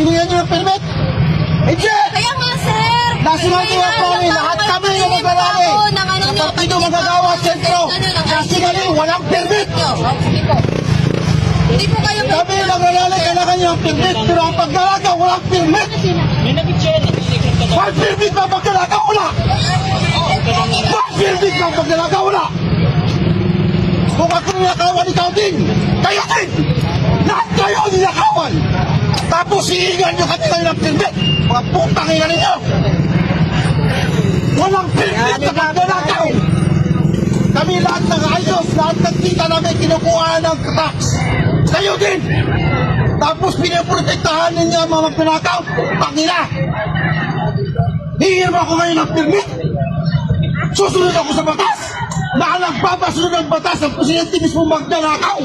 Binigyan niyo ng permit? Hindi! Kaya nga, sir. National Team of Rally, lahat kami yung mag-rally. Sa Partido Manggagawa Sentro, nationally, walang permit. Sige po. Hindi po kayo may... Kami nag-rally, kailangan niyo ang permit, pero ang pagdalaga, walang permit. May nag-check. May permit ba pagdalaga? Wala! May permit ba pagdalaga? Wala! Kung ako nilakawan, ikaw din! Kayo din! Lahat kayo nilakawan! Tapos hihingan nyo kanila ng permit! Mga putang ina ninyo! Walang permit na pagdalagaw! Kami lahat ng ayos, lahat ng kita namin kinukuha ng tax! Kayo din! Tapos pinaprotektahan ninyo ang mga pinakaw! Pangina! Hihirma ako ngayon ng permit! Susunod ako sa batas! Na nagpapasunod ng batas ang presidente mismo magnanakaw!